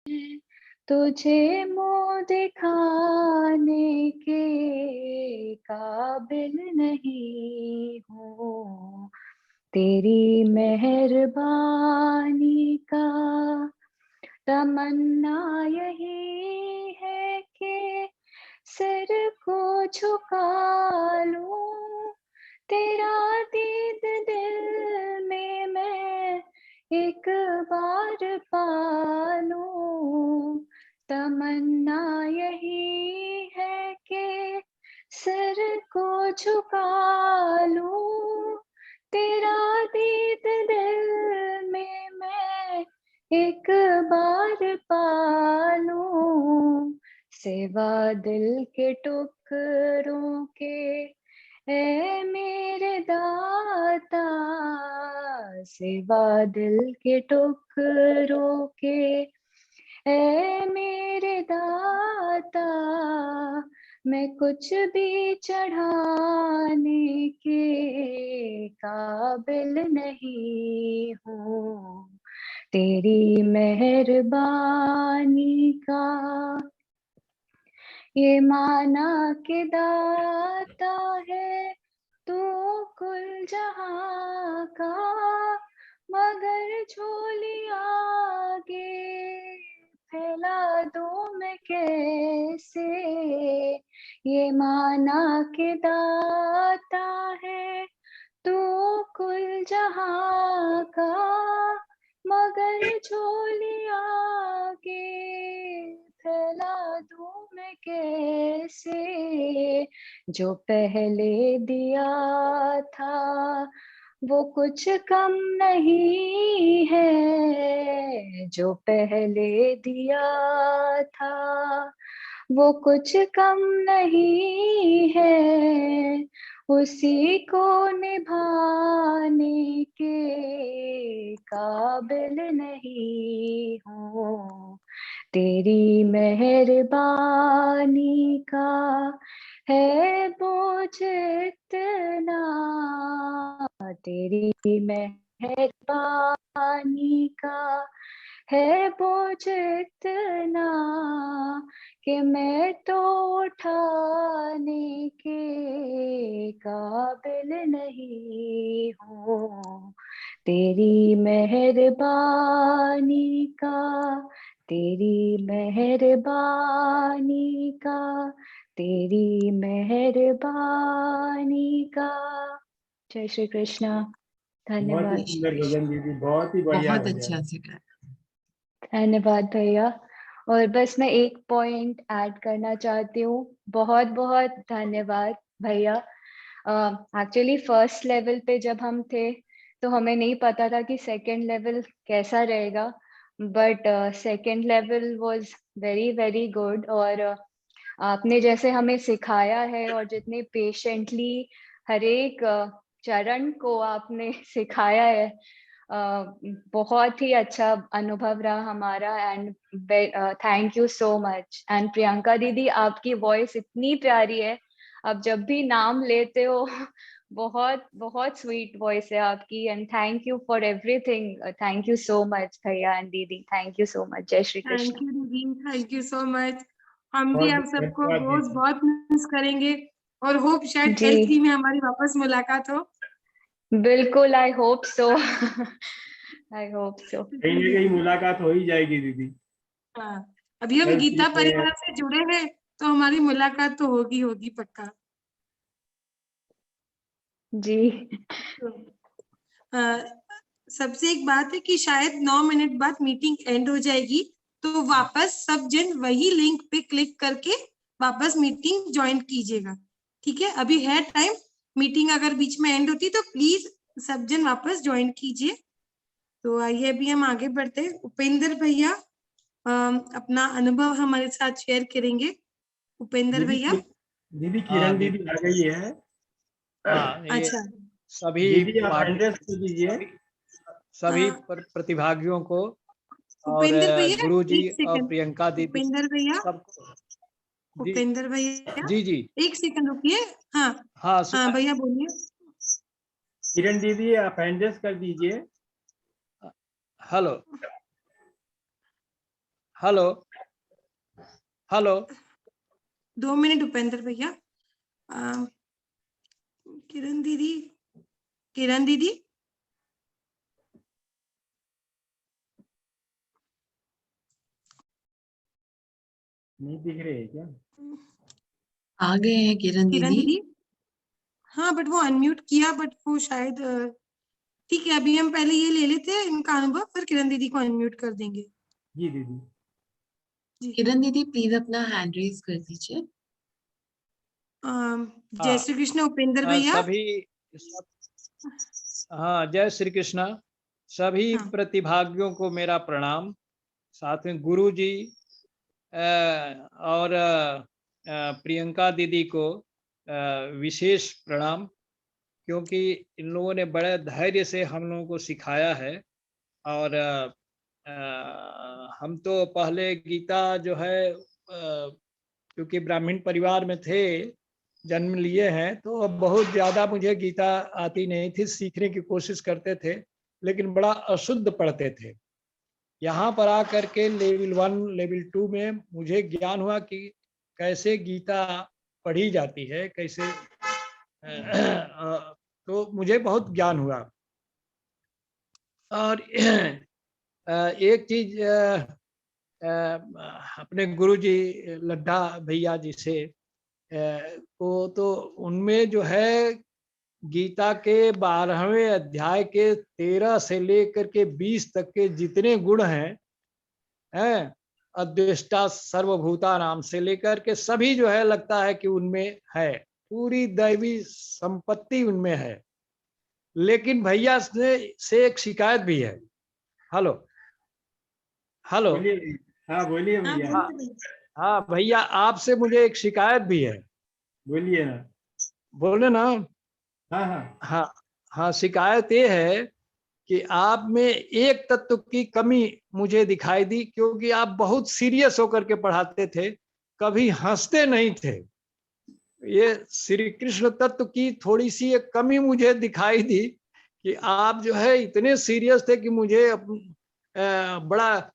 तुझे मुँह दिखाने के काबिल नहीं हूँ, तेरी मेहरबानी का तमन्ना यही है कि सिर को झुका लूं, तेरा दीद दिल में मैं एक बार पालूं, तमन्ना यही है कि सिर को झुका लूं, तेरा दीद दिल में मैं एक बार पालूं, सिवा दिल के टुकड़ों के ऐ मेरे दाता, सिवा दिल के टुकड़ों के ऐ मेरे दाता, मैं कुछ भी चढ़ाने के काबिल नहीं हूँ, तेरी मेहरबानी का ये माना के दाता है तू कुल जहां का, मगर झोली आगे फैला दूं मैं कैसे, ये माना के दाता है तू कुल जहां का, मगर झोली आगे फैला दूं मैं कैसे, जो पहले दिया था वो कुछ कम नहीं है, जो पहले दिया था वो कुछ कम नहीं है, उसी को निभाने के काबिल नहीं हूँ, तेरी मेहरबानी का है बोझ इतना, तेरी मेहरबानी का है बोझ इतना कि मैं तो उठाने के काबिल नहीं हूँ, तेरी मेहरबानी का, तेरी मेहरबानी का, तेरी मेहरबानी का। जय श्री कृष्ण। बहुत ही धन्यवाद। सुंदर भजन दीदी, बहुत ही बढ़िया बहुत भजन। अच्छा से गाया। धन्यवाद भैया। और बस मैं एक पॉइंट ऐड करना चाहती हूँ, बहुत बहुत धन्यवाद भैया। एक्चुअली फर्स्ट लेवल पे जब हम थे तो हमें नहीं पता था कि सेकंड लेवल कैसा रहेगा, but second level was very very good. और आपने जैसे हमें सिखाया है और जितने पेशेंटली हर एक चरण को आपने सिखाया है, बहुत ही अच्छा अनुभव रहा हमारा। And thank you so much. And Priyanka दीदी, आपकी वॉइस इतनी प्यारी है, आप जब भी नाम लेते हो बहुत बहुत स्वीट वॉइस है आपकी। And thank you for everything. Thank you so much भैया एंड दीदी, थैंक यू सो मच। जय श्री कृष्ण। थैंक यू दीदी, थैंक यू सो मच। हम भी बहुत आप सबको धन्यवाद रोज दीदी। बहुत मिस करेंगे और होप शायद जी L3 में हमारी वापस मुलाकात हो। बिल्कुल, I hope so. I hope so. कहीं ना कहीं मुलाकात हो ही जाएगी दीदी। हाँ, अभी हम गीता परिवार से जुड़े हैं तो हमारी मुलाकात तो होगी होगी पक्का। जी सबसे एक बात है कि शायद 9 मिनट बाद मीटिंग एंड हो जाएगी, तो वापस सब जन वही लिंक पे क्लिक करके वापस मीटिंग ज्वाइन कीजिएगा। ठीक है, अभी है टाइम। मीटिंग अगर बीच में एंड होती तो प्लीज सब जन वापस ज्वाइन कीजिए। तो आइए अभी हम आगे बढ़ते हैं। उपेंद्र भैया अपना अनुभव हमारे साथ शेयर करेंगे। उपेंद्र भैया। दीदी किरण दीदी आ गई है। अच्छा, सभी दीदी आप एड्रेस दे दीजिए। सभी हाँ। प्रतिभागियों को और उपेंद्र भैया गुरु जी एक और सेकंड। प्रियंका दीदी उपेंद्र भैया, सबको। जी उपेंद्र भैया जी जी एक सेकंड रुकिए। हाँ हाँ हाँ भैया बोलिए। किरण दीदी आप एड्रेस कर दीजिए। Hello hello hello 2 minute Upendra भैया। किरण दीदी, किरण दीदी, नहीं दिख रहे है क्या? आ गए हैं किरण किरण दीदी। दीदी, हाँ बट वो अनम्यूट किया, बट वो शायद ठीक है, अभी हम पहले ये ले लेते हैं इनका अनुभव, फिर किरण दीदी को अनम्यूट कर देंगे। जी दीदी। जी किरण दीदी प्लीज अपना हैंड रेज कर दीजिए। जय श्री कृष्ण उपेंद्र भैया। सभी हाँ, जय श्री कृष्णा। सभी हाँ। प्रतिभागियों को मेरा प्रणाम, साथ में गुरु जी और प्रियंका दीदी को विशेष प्रणाम, क्योंकि इन लोगों ने बड़े धैर्य से हम लोगों को सिखाया है। और हम तो पहले गीता जो है, क्योंकि ब्राह्मण परिवार में थे, जन्म लिए हैं, तो अब बहुत ज़्यादा मुझे गीता आती नहीं थी, सीखने की कोशिश करते थे, लेकिन बड़ा अशुद्ध पढ़ते थे। यहाँ पर आकर के लेवल 1 लेवल 2 में मुझे ज्ञान हुआ कि कैसे गीता पढ़ी जाती है, कैसे तो मुझे बहुत ज्ञान हुआ। और एक चीज अपने गुरुजी लड्ढा भैया जी से को, तो उनमें जो है गीता के 12वें अध्याय के 13 से लेकर के 20 तक के जितने गुण हैं, अद्वेष्टा सर्वभूता नाम से लेकर के सभी जो है लगता है कि उनमें है, पूरी दैवी संपत्ति उनमें है। लेकिन भैया से एक शिकायत भी है। हेलो हेलो बोलिए। हाँ बोलिए भैया। हाँ भैया, आपसे मुझे एक शिकायत भी है। बोलिए ना। बोले ना। हाँ हाँ। हाँ हाँ, शिकायत ये है कि आप में एक तत्व की कमी मुझे दिखाई दी, क्योंकि आप बहुत सीरियस होकर के पढ़ाते थे, कभी हंसते नहीं थे। ये श्री कृष्ण तत्व की थोड़ी सी एक कमी मुझे दिखाई दी कि आप जो है इतने सीरियस थे कि मुझे बड़ा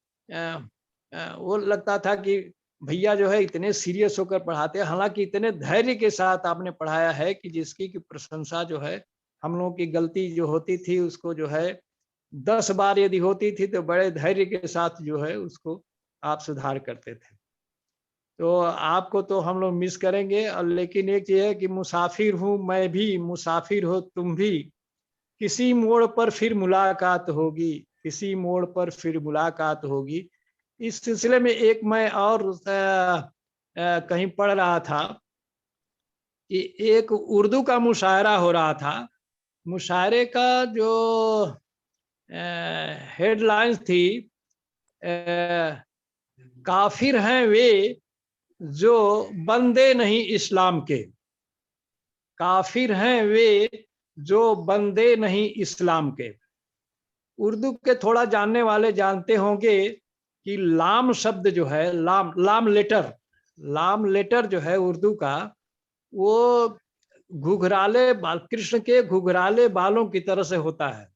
वो लगता था कि भैया जो है इतने सीरियस होकर पढ़ाते हैं। हालांकि इतने धैर्य के साथ आपने पढ़ाया है कि जिसकी की प्रशंसा जो है, हम लोगों की गलती जो होती थी उसको जो है 10 बार यदि होती थी तो बड़े धैर्य के साथ जो है उसको आप सुधार करते थे। तो आपको तो हम लोग मिस करेंगे। और लेकिन एक चीज है कि मुसाफिर हूँ मैं भी, मुसाफिर हो तुम भी, किसी मोड़ पर फिर मुलाकात होगी, किसी मोड़ पर फिर मुलाकात होगी। इस सिलसिले में एक मैं और कहीं पढ़ रहा था कि एक उर्दू का मुशायरा हो रहा था। मुशायरे का जो हेडलाइंस थी, काफिर हैं वे जो बंदे नहीं इस्लाम के, काफिर हैं वे जो बंदे नहीं इस्लाम के। उर्दू के थोड़ा जानने वाले जानते होंगे कि लाम शब्द जो है, लाम लेटर जो है उर्दू का, वो घुघराले बाल, कृष्ण के घुघराले बालों की तरह से होता है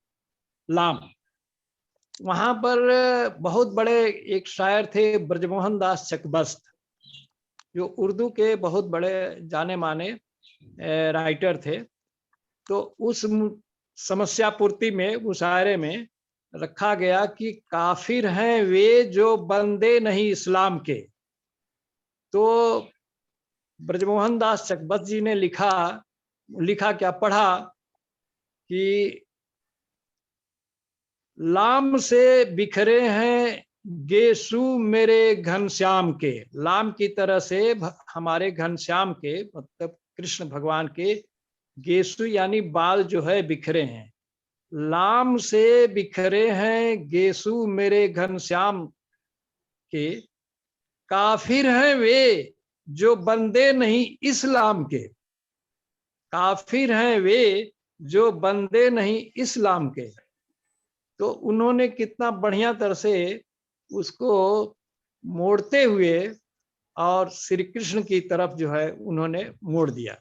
लाम। वहां पर बहुत बड़े एक शायर थे ब्रजमोहन दास चकबस्त, जो उर्दू के बहुत बड़े जाने माने राइटर थे। तो उस समस्या पूर्ति में मुशायरे में रखा गया कि काफिर हैं वे जो बंदे नहीं इस्लाम के। तो ब्रजमोहन दास चकबस्त जी ने लिखा क्या, पढ़ा कि लाम से बिखरे हैं गेसू मेरे घनश्याम के, लाम की तरह से हमारे घनश्याम के, मतलब कृष्ण भगवान के गेसु यानी बाल जो है बिखरे हैं। लाम से बिखरे हैं गेसु मेरे घनश्याम के, काफिर हैं वे जो बंदे नहीं इस्लाम के, काफिर हैं वे जो बंदे नहीं इस्लाम के। तो उन्होंने कितना बढ़िया तरह से उसको मोड़ते हुए और श्री कृष्ण की तरफ जो है उन्होंने मोड़ दिया।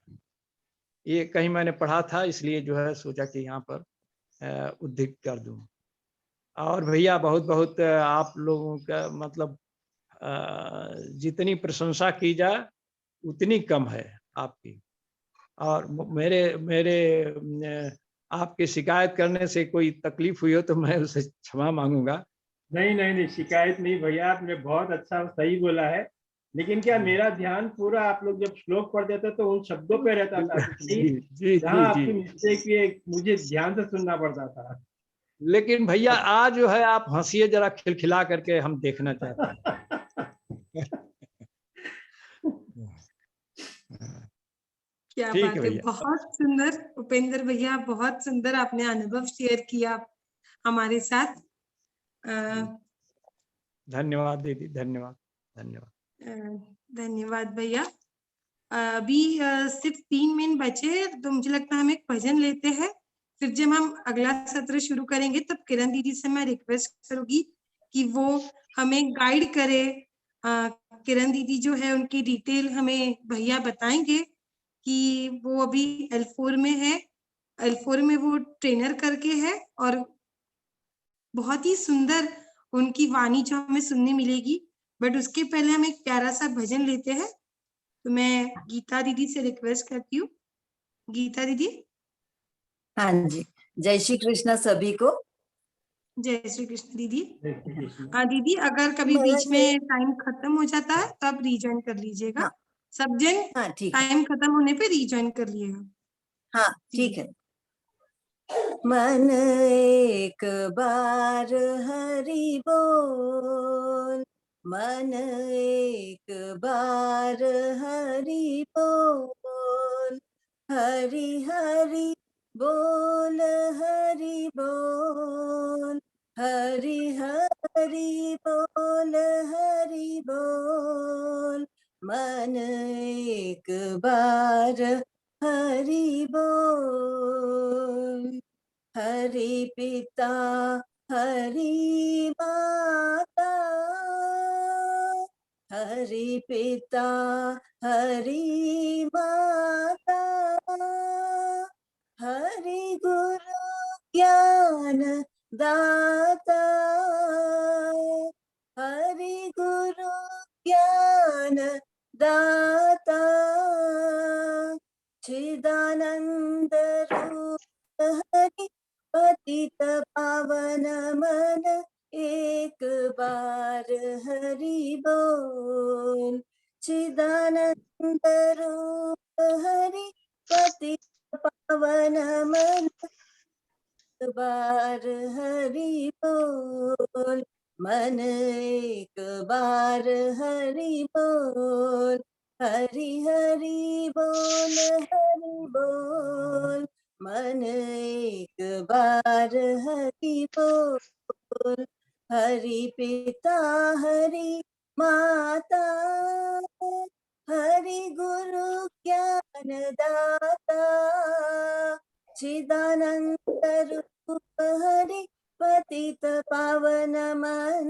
ये कहीं मैंने पढ़ा था, इसलिए जो है सोचा कि यहाँ पर उद्धृत कर दूं। और भैया बहुत बहुत आप लोगों का मतलब जितनी प्रशंसा की जाए उतनी कम है आपकी। और मेरे मेरे आपकी शिकायत करने से कोई तकलीफ हुई हो तो मैं उसे क्षमा मांगूंगा। नहीं नहीं नहीं, शिकायत नहीं भैया, आपने बहुत अच्छा सही बोला है। लेकिन क्या मेरा ध्यान पूरा आप लोग जब श्लोक पढ़ते थे तो उन शब्दों पे रहता था, जी इसलिए जी जहाँ जी आपकी जी। मिस्टेक हुई मुझे ध्यान से सुनना पड़ता था। लेकिन भैया आज जो है आप हंसिए जरा, खिलखिला करके हम देखना चाहते हैं। क्या ठीक बात है है, भैया। बहुत सुंदर उपेंद्र भैया, बहुत सुंदर आपने अनुभव शेयर किया हमारे साथ। अ, धन्यवाद दीदी, धन्यवाद धन्यवाद। धन्यवाद भैया। अभी सिर्फ 3 मिनट बचे हैं, तो मुझे लगता है हम एक भजन लेते हैं। फिर जब हम अगला सत्र शुरू करेंगे तब किरण दीदी से मैं रिक्वेस्ट करूंगी कि वो हमें गाइड करे। किरण दीदी जो है उनकी डिटेल हमें भैया बताएंगे कि वो अभी L4 में है। L4 में वो ट्रेनर करके है और बहुत ही सुंदर उनकी वाणी जो हमें सुनने मिलेगी। बट उसके पहले हम एक प्यारा सा भजन लेते हैं। तो मैं गीता दीदी से रिक्वेस्ट करती हूँ। गीता दीदी। हाँ जी, जय श्री कृष्ण सभी को। जय श्री कृष्ण दीदी। जय श्री कृष्ण। हाँ दीदी, अगर कभी बीच मैंने में टाइम खत्म हो जाता है तो आप रीजॉइन कर लीजिएगा। हाँ सब जन हाँ ठीक है, टाइम खत्म होने पे रीजॉइन कर लिएगा। हाँ ठीक है। मन एक बार हरि बोल, मन एक बार हरि बोल, हरि हरि बोल, हरि बोल, हरि हरि बोल, हरि बोल, मन एक बार हरि बोल। हरि पिता हरि माता, हरि पिता हरि माता, हरि गुरु ज्ञान दाता, हरि गुरु ज्ञान दाता, चिदानंद रूप हरि पतित पावन मन एक बार हरि बोल, चिदानंद रूप हरि पतित पावन मन एक बार हरि बोल, मन एक बार हरि बोल, हरि हरि बोल, हरि बोल, मन एक बार हरि बोल, हरि पिता हरि माता, हरि गुरु ज्ञान दाता, चिदानंद रूप हरि पतित पावन मन